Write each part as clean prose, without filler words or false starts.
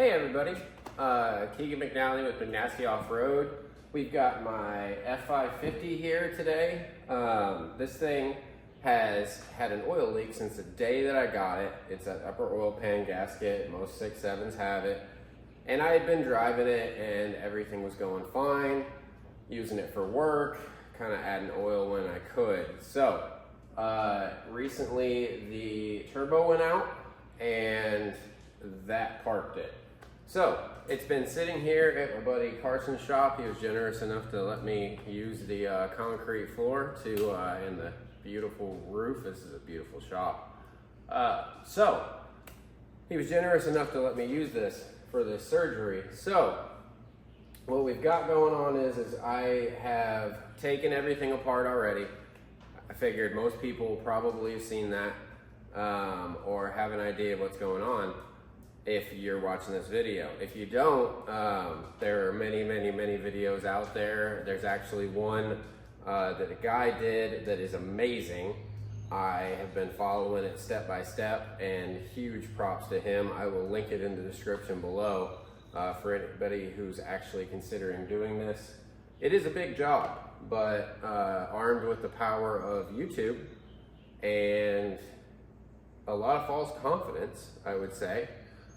Hey everybody, Keegan McNally with McNasty Off-Road. We've got my F-550 here today. This thing has had an oil leak since the day that I got it. It's an upper oil pan gasket, most 6.7s have it. And I had been driving it and everything was going fine, using it for work, kind of adding oil when I could. So, recently the turbo went out and that parked it. So it's been sitting here at my buddy Carson's shop. He was generous enough to let me use the concrete floor to and the beautiful roof. This is a beautiful shop. So he was generous enough to let me use this for this surgery. So what we've got going on is I have taken everything apart already. I figured most people will probably have seen that or have an idea of what's going on if you're watching this video. If you don't, there are many videos out there. There's actually one that a guy did that is amazing. I have been following it step by step, and huge props to him. I will link it in the description below for anybody who's actually considering doing this. It is a big job, but armed with the power of YouTube and a lot of false confidence, I would say,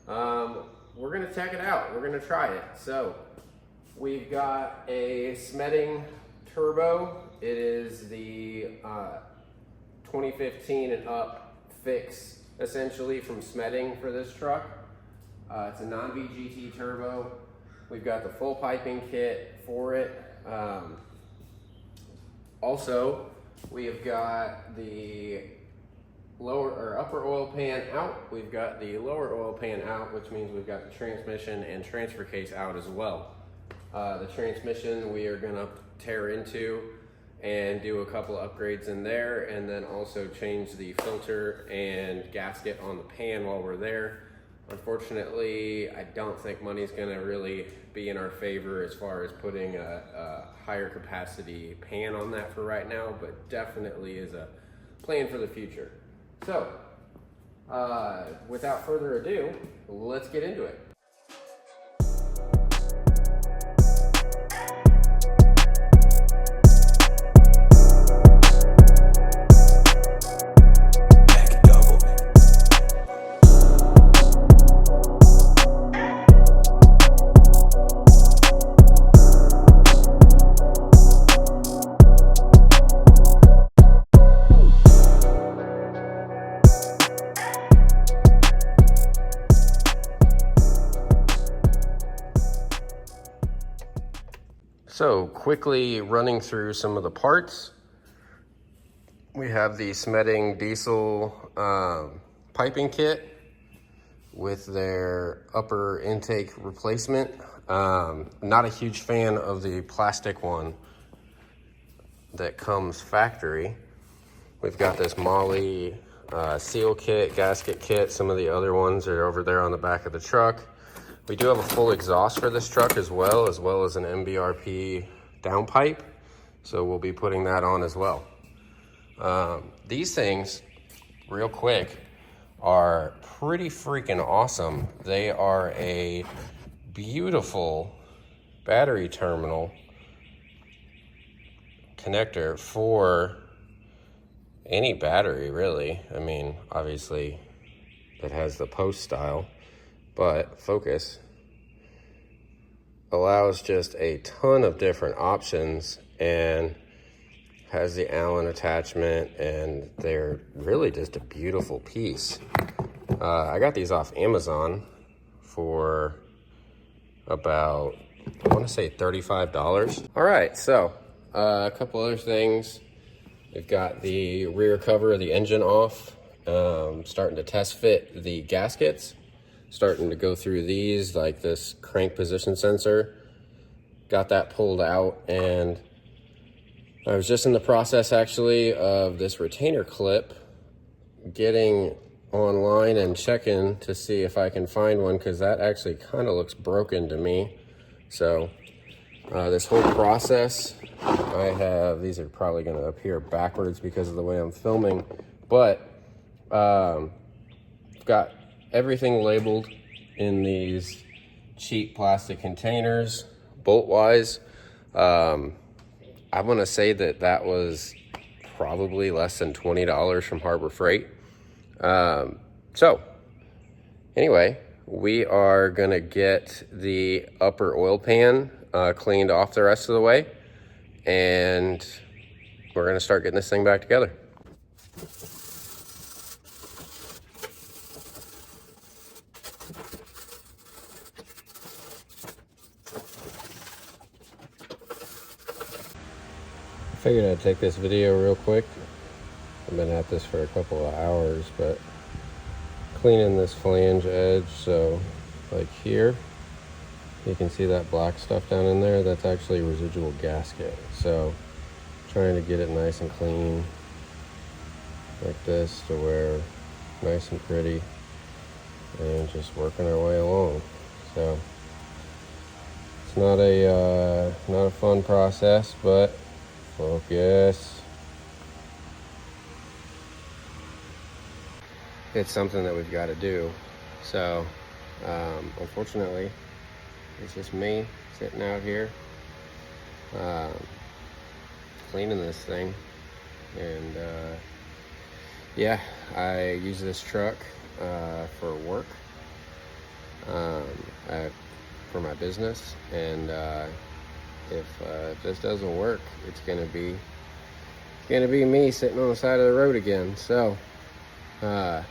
we're gonna check it out. We're gonna try it. So we've got a Smedding turbo. It is the 2015 and up fix, essentially, from Smedding for this truck. It's a non-VGT turbo. We've got the full piping kit for it. Also, we have got the lower or upper oil pan out. We've got the lower oil pan out, which means we've got the transmission and transfer case out as well. The transmission we are gonna tear into and do a couple of upgrades in there, and then also change the filter and gasket on the pan while we're there. Unfortunately, I don't think money's gonna really be in our favor as far as putting a higher capacity pan on that for right now, but definitely is a plan for the future. So, without further ado, let's get into it. So quickly running through some of the parts. We have the Smedding diesel piping kit with their upper intake replacement. Not a huge fan of the plastic one that comes factory. We've got this Molly seal kit, gasket kit. Some of the other ones are over there on the back of the truck. We do have a full exhaust for this truck as well as an MBRP downpipe. So we'll be putting that on as well. These things, real quick, are pretty freaking awesome. They are a beautiful battery terminal connector for any battery, really. I mean, obviously it has the post style, but focus allows just a ton of different options and has the Allen attachment, and they're really just a beautiful piece. I got these off Amazon for about, I want to say $35. All right, so a couple other things. We've got the rear cover of the engine off, starting to test fit the gaskets. Starting to go through these, like this crank position sensor. Got that pulled out, and I was just in the process actually of this retainer clip, getting online and checking to see if I can find one, because that actually kind of looks broken to me. So this whole process, I have, these are probably going to appear backwards because of the way I'm filming, but I've got everything labeled in these cheap plastic containers, bolt wise. I want to say that that was probably less than $20 from Harbor Freight. So anyway, we are gonna get the upper oil pan cleaned off the rest of the way, and we're gonna start getting this thing back together. I figured I'd take this video real quick. I've been at this for a couple of hours, but cleaning this flange edge, so like here, you can see that black stuff down in there, that's actually residual gasket. So trying to get it nice and clean like this to where nice and pretty, and just working our way along. So it's not a fun process, but focus. It's something that we've got to do. So unfortunately, it's just me sitting out here cleaning this thing. And yeah, I use this truck for work, for my business, and if this doesn't work, it's gonna be me sitting on the side of the road again. So it's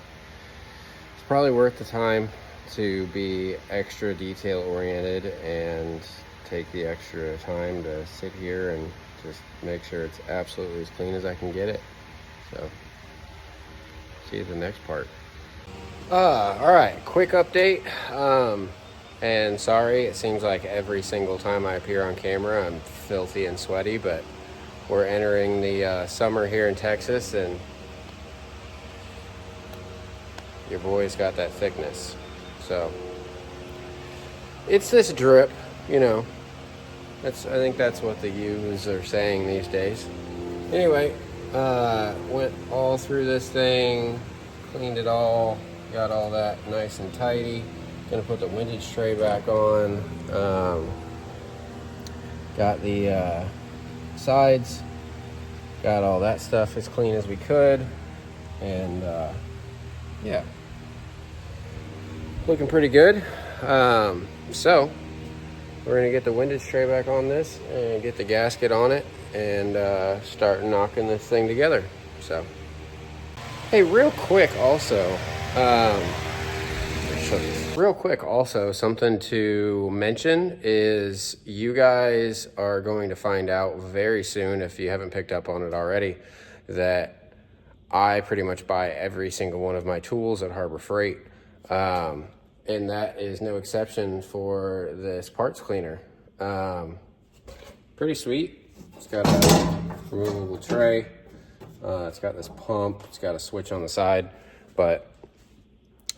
probably worth the time to be extra detail oriented and take the extra time to sit here and just make sure it's absolutely as clean as I can get it. So see you at the next part. All right, quick update. And sorry, it seems like every single time I appear on camera, I'm filthy and sweaty, but we're entering the summer here in Texas, and your boy's got that thickness. So it's this drip, you know. I think that's what the U's are saying these days. Anyway, went all through this thing, cleaned it all, got all that nice and tidy. Gonna put the windage tray back on. Got the sides, got all that stuff as clean as we could, and yeah, looking pretty good. So we're gonna get the windage tray back on this and get the gasket on it and start knocking this thing together. So hey, real quick also, something to mention is you guys are going to find out very soon, if you haven't picked up on it already, that I pretty much buy every single one of my tools at Harbor Freight. And that is no exception for this parts cleaner. Pretty sweet. It's got a removable tray. It's got this pump. It's got a switch on the side, but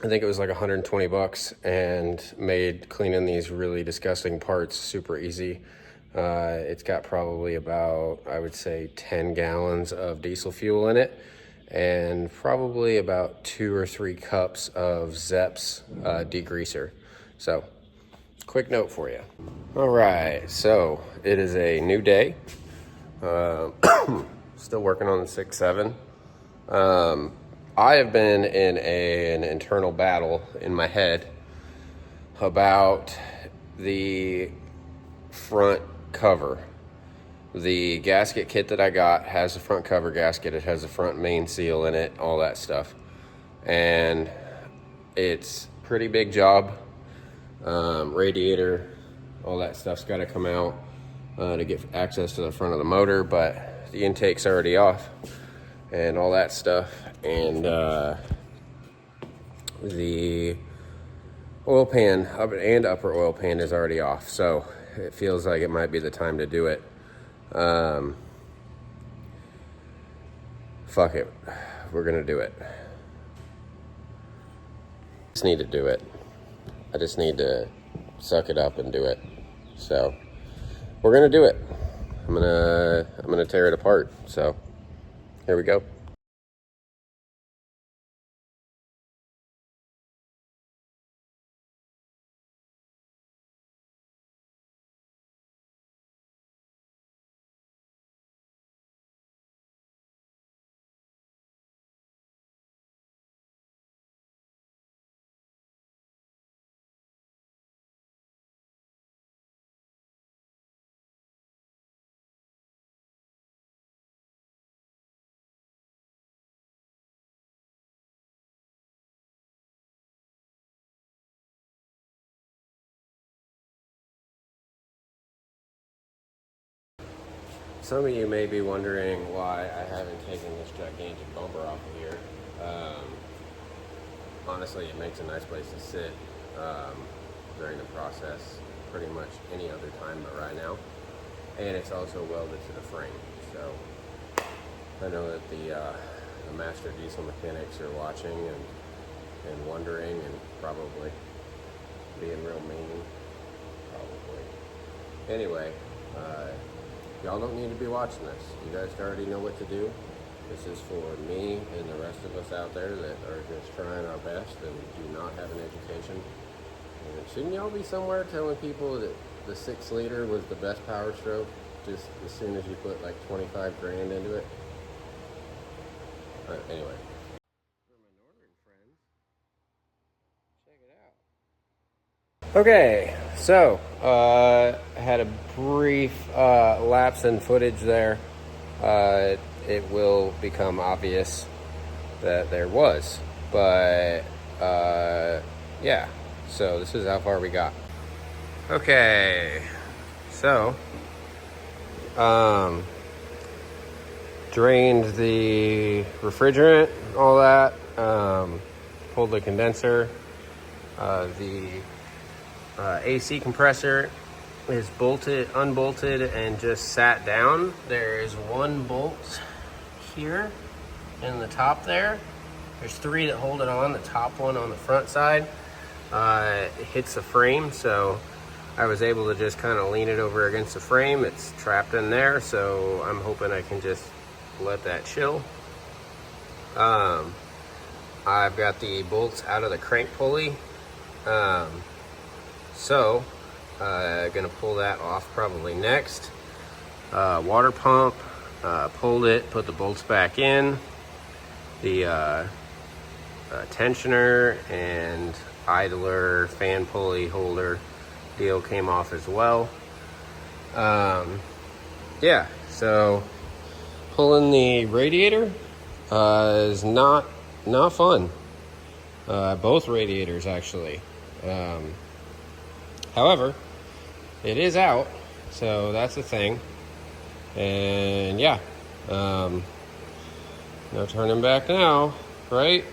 I think it was like 120 bucks and made cleaning these really disgusting parts super easy. It's got probably about, I would say, 10 gallons of diesel fuel in it, and probably about 2 or 3 cups of Zepp's degreaser. So quick note for you. All right, so it is a new day. Still working on the 6.7. I have been in an internal battle in my head about the front cover. The gasket kit that I got has a front cover gasket. It has a front main seal in it, all that stuff. And it's a pretty big job. Radiator, all that stuff's got to come out to get access to the front of the motor, but the intake's already off and all that stuff. And the oil pan and upper oil pan is already off, so it feels like it might be the time to do it. Fuck it, we're gonna do it. Just need to do it. I just need to suck it up and do it. So we're gonna do it. I'm gonna tear it apart. So here we go. some of you may be wondering why I haven't taken this gigantic bumper off of here. Honestly, it makes a nice place to sit during the process pretty much any other time but right now. And it's also welded to the frame. So I know that the master diesel mechanics are watching and wondering and probably being real mean. Probably. Anyway, y'all don't need to be watching this. You guys already know what to do. This is for me and the rest of us out there that are just trying our best and do not have an education. And shouldn't y'all be somewhere telling people that the 6 liter was the best Powerstroke just as soon as you put like 25 grand into it? Anyway. For my northern friends, check it out. Okay, so I had a brief lapse in footage there. It will become obvious that there was, but yeah, so this is how far we got. Okay, so drained the refrigerant, all that, pulled the condenser, the AC compressor is unbolted and just sat down. There is one bolt here in the top there. There's 3 that hold it on. The top one on the front side it hits the frame, so I was able to just kind of lean it over against the frame. It's trapped in there, so I'm hoping I can just let that chill. I've got the bolts out of the crank pulley, so gonna pull that off probably next. Water pump, pulled it, put the bolts back in. The tensioner and idler fan pulley holder deal came off as well. Yeah, so pulling the radiator is not fun. Both radiators actually. However, it is out, so that's the thing. And yeah, no turning back now, right?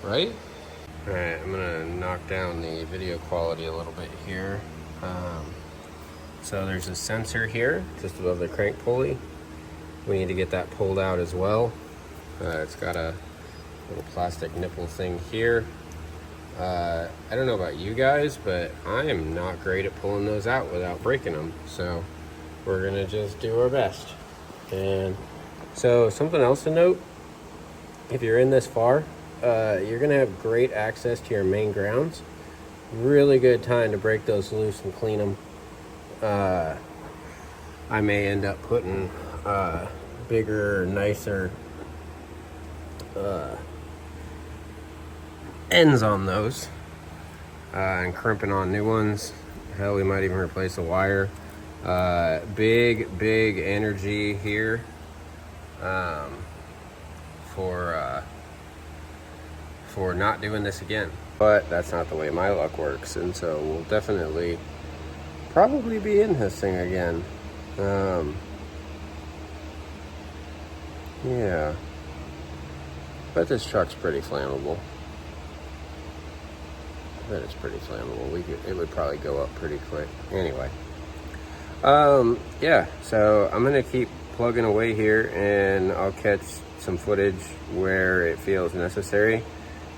Right? All right, I'm gonna knock down the video quality a little bit here. So there's a sensor here, just above the crank pulley. We need to get that pulled out as well. It's got a little plastic nipple thing here. I don't know about you guys, but I am not great at pulling those out without breaking them. So we're gonna just do our best. And so something else to note, if you're in this far, you're gonna have great access to your main grounds. Really good time to break those loose and clean them. I may end up putting bigger, nicer ends on those and crimping on new ones. Hell, we might even replace the wire. Big energy here for not doing this again, but that's not the way my luck works, and so we'll definitely probably be in this thing again. Yeah, but this truck's pretty flammable. I bet it's pretty flammable. It would probably go up pretty quick. Anyway, yeah, so I'm gonna keep plugging away here, and I'll catch some footage where it feels necessary,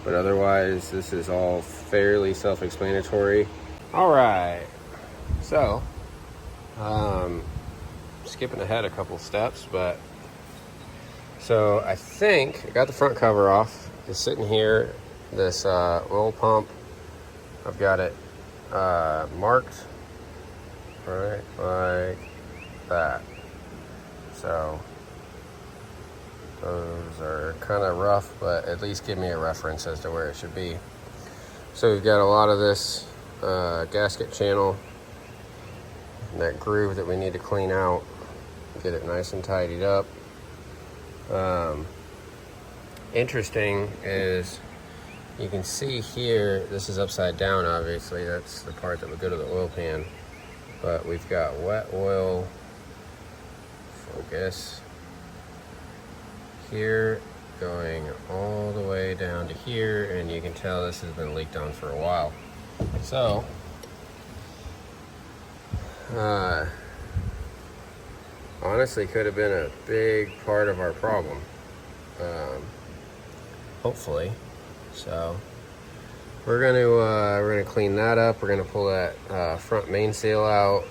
but otherwise this is all fairly self-explanatory. All right, so skipping ahead a couple steps, but so I think I got the front cover off. It's sitting here, this oil pump. I've got it marked right like that. So those are kind of rough, but at least give me a reference as to where it should be. So we've got a lot of this gasket channel, and that groove that we need to clean out, get it nice and tidied up. Interesting is you can see here, this is upside down, obviously. That's the part that would go to the oil pan. But we've got wet oil focus, here going all the way down to here, and you can tell this has been leaked on for a while. So honestly could have been a big part of our problem, hopefully. So we're gonna clean that up. We're gonna pull that front main seal out,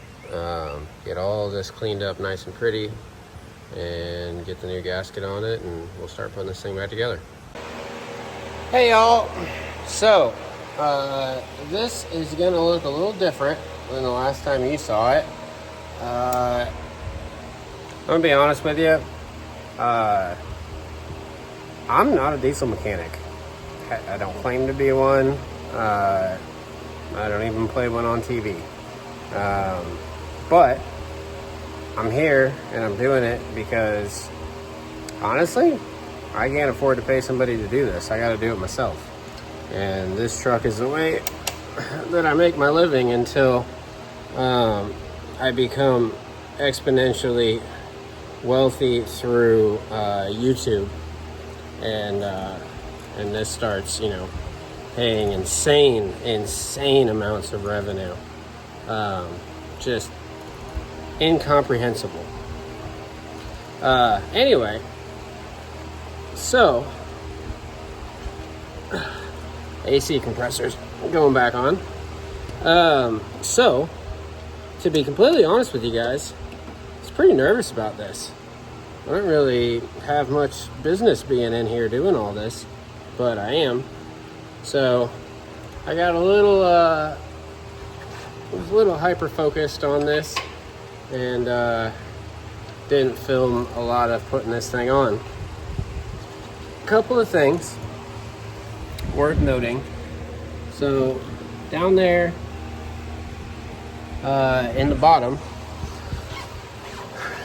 get all this cleaned up nice and pretty, and get the new gasket on it, and we'll start putting this thing back together. Hey y'all, so this is gonna look a little different than the last time you saw it. I'm gonna be honest with you, I'm not a diesel mechanic. I don't claim to be one. I don't even play one on TV. But I'm here and I'm doing it because honestly, I can't afford to pay somebody to do this. I got to do it myself. And this truck is the way that I make my living until I become exponentially wealthy through YouTube, and this starts, paying insane amounts of revenue. Just incomprehensible. Anyway, so AC compressors going back on. So to be completely honest with you guys, I was pretty nervous about this. I don't really have much business being in here doing all this, but I am. So I got a little hyper focused on this, and didn't film a lot of putting this thing on. A couple of things worth noting. So down there in the bottom,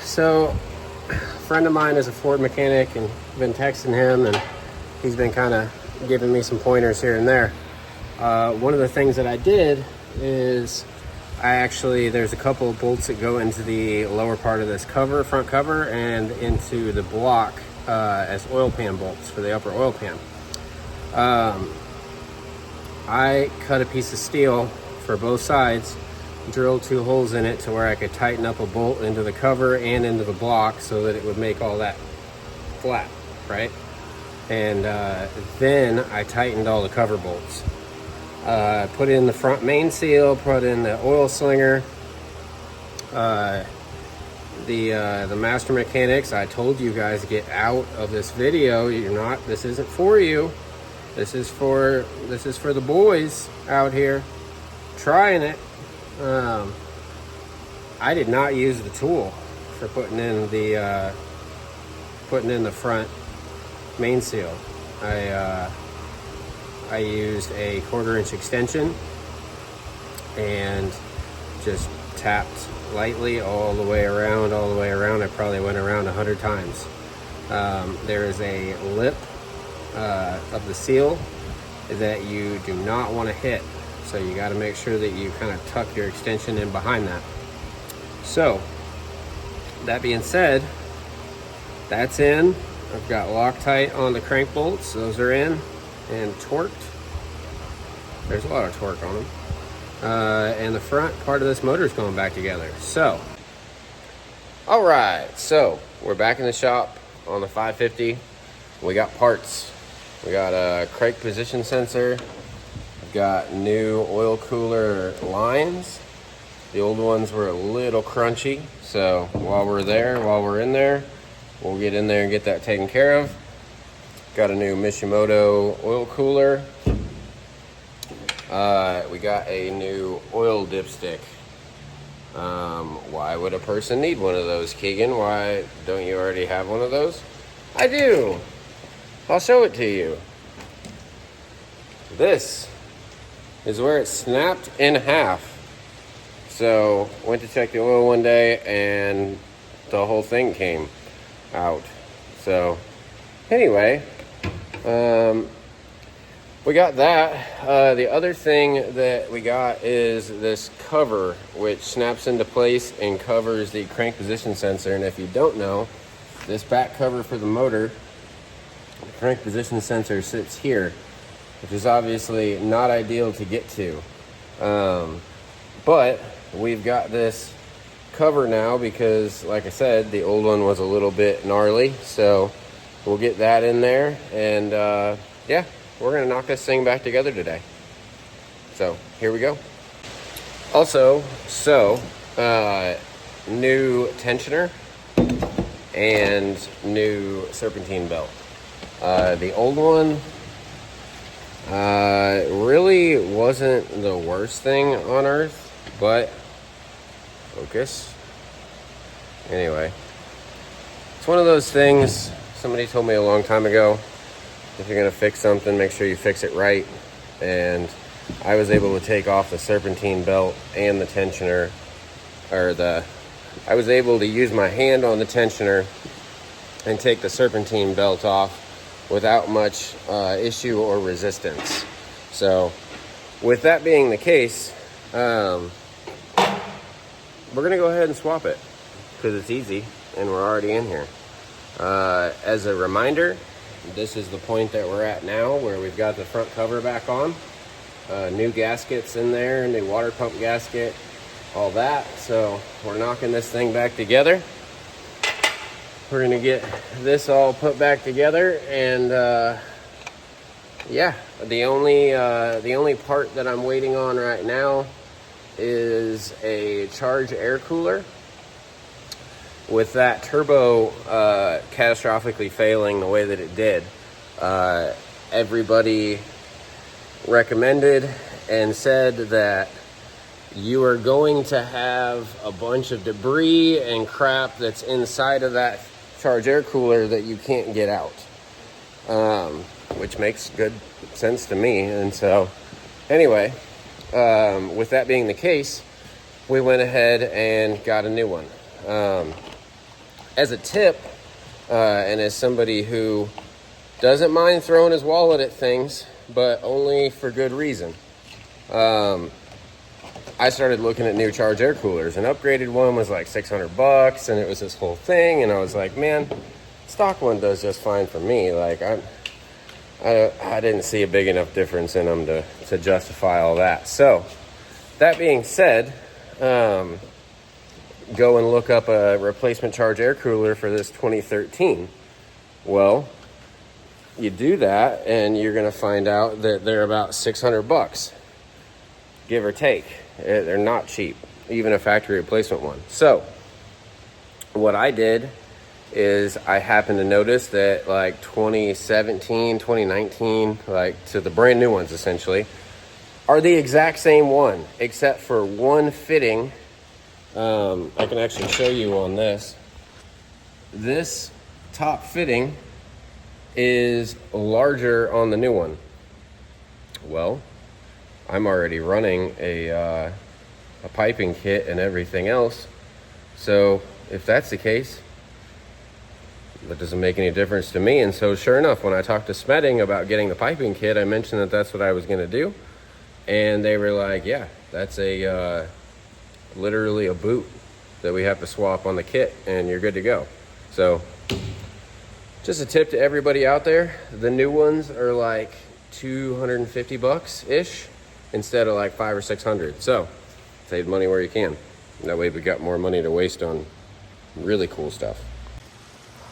so a friend of mine is a Ford mechanic, and I've been texting him, and he's been kind of giving me some pointers here and there. One of the things that I did is there's a couple of bolts that go into the lower part of this front cover, and into the block as oil pan bolts for the upper oil pan. I cut a piece of steel for both sides, drilled 2 holes in it to where I could tighten up a bolt into the cover and into the block so that it would make all that flat, right? And then I tightened all the cover bolts. Put in the front main seal, put in the oil slinger. The master mechanics, I told you guys to get out of this video. This isn't for you. This is for the boys out here trying it. I did not use the tool for putting in the front main seal. I used a 1/4 inch extension and just tapped lightly all the way around. I probably went around 100 times. There is a lip of the seal that you do not want to hit, so you got to make sure that you kind of tuck your extension in behind that. So that being said, that's in. I've got Loctite on the crank bolts. Those are in and torqued. There's a lot of torque on them. And the front part of this motor is going back together. So, all right. So we're back in the shop on the 550. We got parts. We got a crank position sensor. We've got new oil cooler lines. The old ones were a little crunchy. So while we're in there, we'll get in there and get that taken care of. Got a new Mishimoto oil cooler. We got a new oil dipstick. Why would a person need one of those, Keegan? Why don't you already have one of those? I do. I'll show it to you. This is where it snapped in half. So went to check the oil one day and the whole thing came out. So anyway, we got that. The other thing that we got is this cover, which snaps into place and covers the crank position sensor. And if you don't know, this back cover for the motor, the crank position sensor sits here, which is obviously not ideal to get to. But we've got this cover now because, like I said, the old one was a little bit gnarly. So we'll get that in there, and yeah, we're gonna knock this thing back together today. So here we go. Also, new tensioner and new serpentine belt. The old one really wasn't the worst thing on earth, but focus. Anyway, it's one of those things. Somebody told me a long time ago, if you're gonna fix something, make sure you fix it right. And I was able to take off the serpentine belt and the tensioner, I was able to use my hand on the tensioner and take the serpentine belt off without much issue or resistance. So with that being the case, we're gonna go ahead and swap it because it's easy and we're already in here. As a reminder, this is the point that we're at now where we've got the front cover back on. New gaskets in there, new water pump gasket, all that. So we're knocking this thing back together. We're gonna get this all put back together, and yeah, the only part that I'm waiting on right now is a charge air cooler. With that turbo catastrophically failing the way that it did, everybody recommended and said that you are going to have a bunch of debris and crap that's inside of that charge air cooler that you can't get out, which makes good sense to me. And so anyway, with that being the case, we went ahead and got a new one. As a tip, and as somebody who doesn't mind throwing his wallet at things, but only for good reason, I started looking at new charge air coolers. An upgraded one was like $600, and it was this whole thing. And I was like, man, stock one does just fine for me. Like I didn't see a big enough difference in them to justify all that. So that being said, go and look up a replacement charge air cooler for this 2013. Well, you do that and you're going to find out that they're about $600, give or take. They're not cheap, even a factory replacement one. So what I did is I happened to notice that like 2017, 2019, like to the brand new ones essentially, are the exact same one, except for one fitting. I can actually show you on this. This top fitting is larger on the new one. Well, I'm already running a piping kit and everything else. So if that's the case, that doesn't make any difference to me. And so sure enough, when I talked to Smedding about getting the piping kit, I mentioned that that's what I was gonna do. And they were like, yeah, that's literally a boot that we have to swap on the kit and you're good to go. So just a tip to everybody out there, the new ones are like $250 ish instead of like $500 or $600. So save money where you can. That way we got more money to waste on really cool stuff.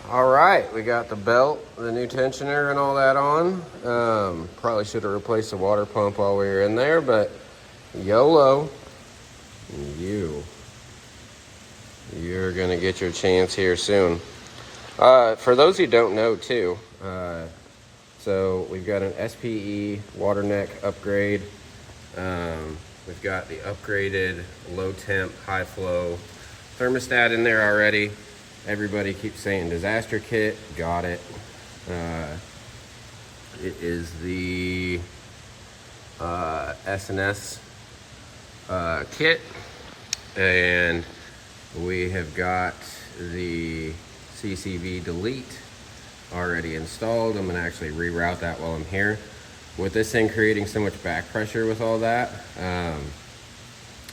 All right, we got the belt, the new tensioner and all that on. Probably should have replaced the water pump while we were in there, but YOLO. You're gonna get your chance here soon. For those who don't know too, so we've got an SPE water neck upgrade. We've got the upgraded low temp, high flow thermostat in there already. Everybody keeps saying disaster kit, got it. It is the S&S kit, and we have got the CCV delete already installed. I'm gonna actually reroute that while I'm here. with this thing creating so much back pressure with all that,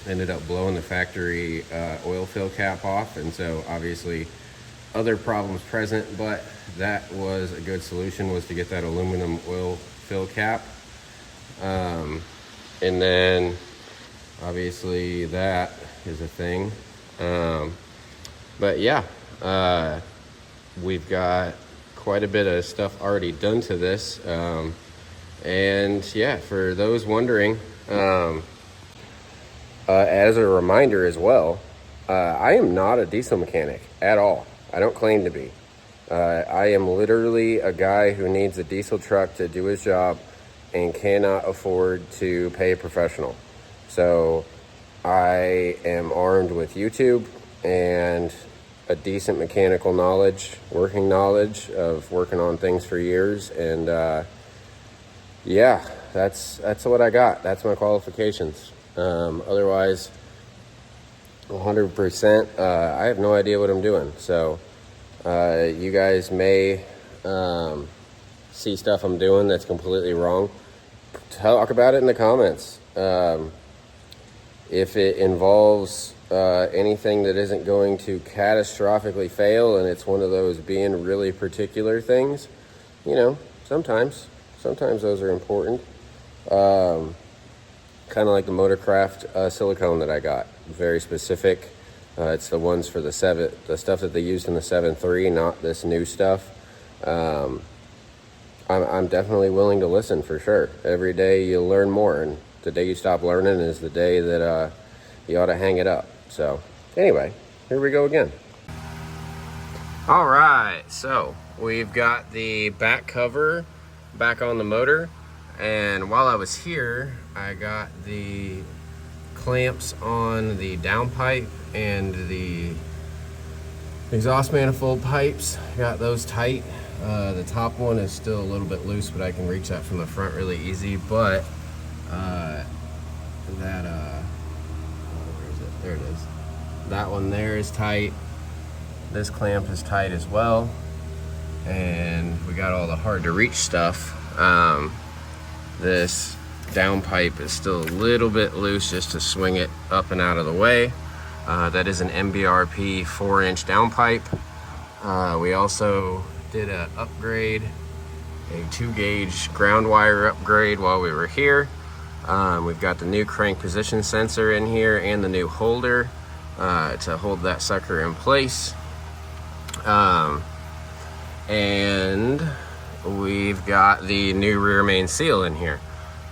ended up blowing the factory oil fill cap off, and so obviously other problems present, but that was a good solution, was to get that aluminum oil fill cap. And then obviously that is a thing. But yeah, we've got quite a bit of stuff already done to this. And yeah, for those wondering, as a reminder as well, I am not a diesel mechanic at all. I don't claim to be. I am literally a guy who needs a diesel truck to do his job and cannot afford to pay a professional. So I am armed with YouTube and a decent mechanical knowledge, working knowledge of working on things for years. And yeah, that's what I got. That's my qualifications. Otherwise, 100%, I have no idea what I'm doing. So you guys may see stuff I'm doing that's completely wrong. Talk about it in the comments. If it involves anything that isn't going to catastrophically fail, and it's one of those being really particular things, you know, sometimes those are important. Kind of like the Motorcraft silicone that I got, very specific. It's the ones for the stuff that they used in the 7.3, not this new stuff. I'm definitely willing to listen, for sure. Every day you learn more, and the day you stop learning is the day that you ought to hang it up. So anyway, here we go again. All right, so we've got the back cover back on the motor, and while I was here, I got the clamps on the downpipe and the exhaust manifold pipes. Got those tight. The top one is still a little bit loose, but I can reach that from the front really easy. But where is it? There it is. That one there is tight. This clamp is tight as well. And we got all the hard to reach stuff. This downpipe is still a little bit loose, just to swing it up and out of the way. That is an MBRP 4-inch downpipe. We also did a upgrade, a 2-gauge ground wire upgrade while we were here. We've got the new crank position sensor in here and the new holder to hold that sucker in place. And we've got the new rear main seal in here.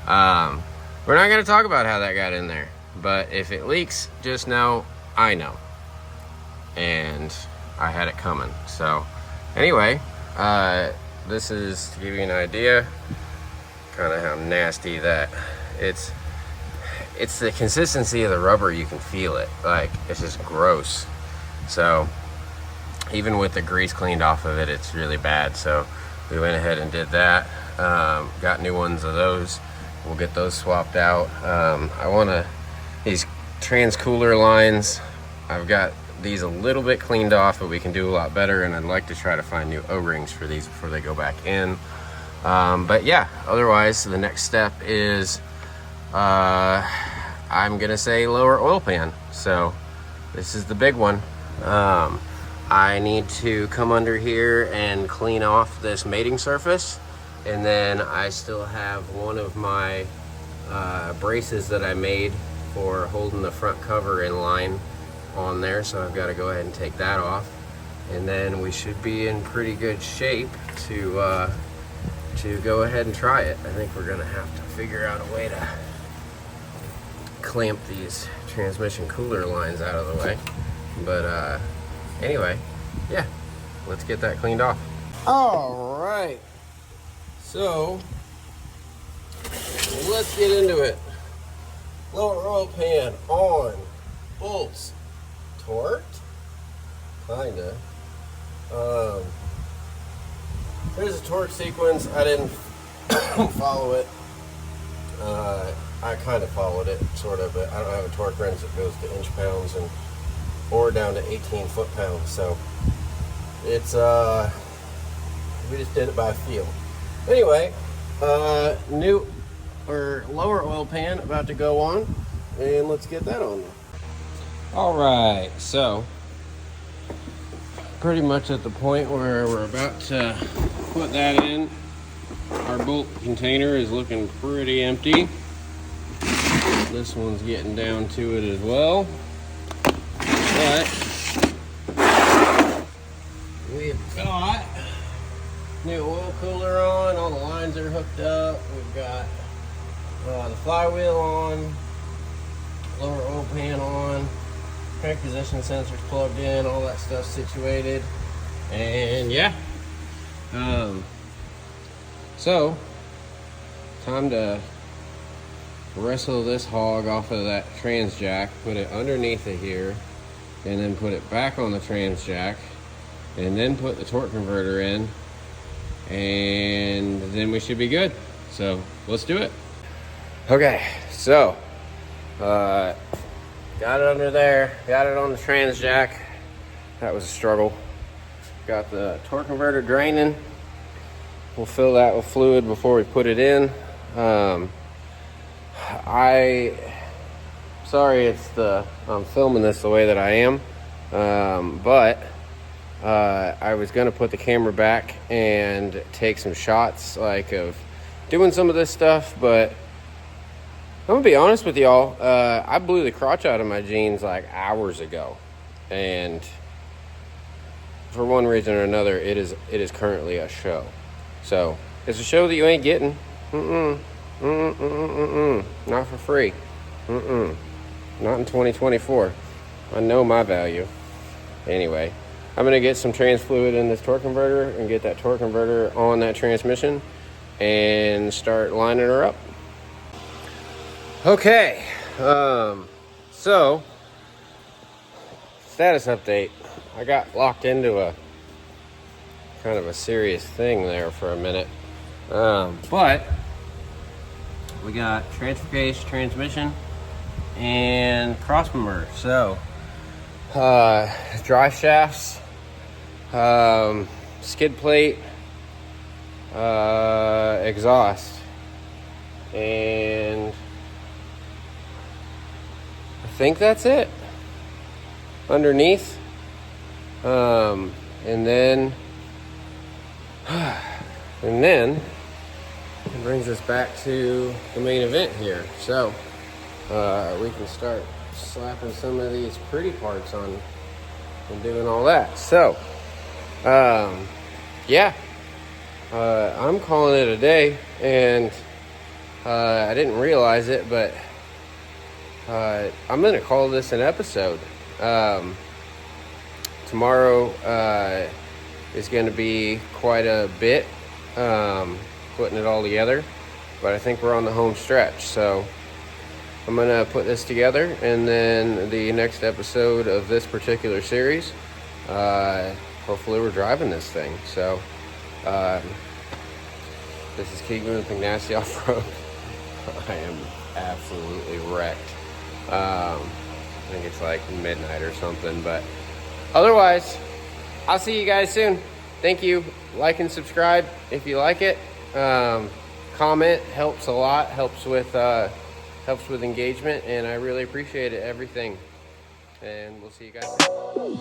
We're not going to talk about how that got in there, but if it leaks, just know I know, and I had it coming. So anyway, this is to give you an idea kind of how nasty that it's the consistency of the rubber. You can feel it, like it's just gross. So even with the grease cleaned off of it, it's really bad. So we went ahead and did that. Got new ones of those. We'll get those swapped out. These trans cooler lines, I've got these a little bit cleaned off, but we can do a lot better, and I'd like to try to find new O-rings for these before they go back in. But yeah, otherwise the next step is I'm gonna say lower oil pan. So this is the big one. I need to come under here and clean off this mating surface, and then I still have one of my braces that I made for holding the front cover in line on there, so I've got to go ahead and take that off, and then we should be in pretty good shape to go ahead and try it. I think we're gonna have to figure out a way to clamp these transmission cooler lines out of the way, but anyway, yeah, let's get that cleaned off. All right, so let's get into it. Lower oil pan on, bolts torqued, kinda. There's a torque sequence. I didn't follow it. I kind of followed it, sort of, but I don't have a torque wrench that goes to inch pounds or down to 18 foot-pounds. So it's we just did it by feel. Anyway, New or lower oil pan about to go on, and let's get that on there. All right, so pretty much at the point where we're about to put that in. Our bolt container is looking pretty empty. This one's getting down to it as well. But we've got new oil cooler on, all the lines are hooked up. We've got the flywheel on, lower oil pan on, crank position sensors plugged in, all that stuff situated. And yeah, so time to wrestle this hog off of that trans jack, put it underneath it here, and then put it back on the trans jack, and then put the torque converter in, and then we should be good. So let's do it. Okay, so got it under there, got it on the trans jack. That was a struggle. Got the torque converter draining. We'll fill that with fluid before we put it in. Sorry I'm filming this the way that I am, but I was gonna put the camera back and take some shots like of doing some of this stuff, but I'm gonna be honest with y'all, I blew the crotch out of my jeans like hours ago, and for one reason or another, it is currently a show. So it's a show that you ain't getting. Not for free. Not in 2024. I know my value. Anyway, I'm gonna get some trans fluid in this torque converter and get that torque converter on that transmission and start lining her up. Okay, so status update. I got locked into a kind of a serious thing there for a minute, but we got transfer case, transmission, and cross member. So drive shafts, skid plate, exhaust, and I think that's it underneath. And then it brings us back to the main event here. So we can start slapping some of these pretty parts on and doing all that. So yeah, I'm calling it a day, and I didn't realize it, but I'm gonna call this an episode. Tomorrow is going to be quite a bit, putting it all together, but I think we're on the home stretch. So I'm going to put this together, and then the next episode of this particular series, hopefully we're driving this thing. So this is Keegan with Pugnasty Off-Road. I am absolutely wrecked. I think it's like midnight or something, but otherwise, I'll see you guys soon. Thank you. Like and subscribe if you like it. Comment helps a lot. Helps with engagement, and I really appreciate it. Everything. And we'll see you guys soon.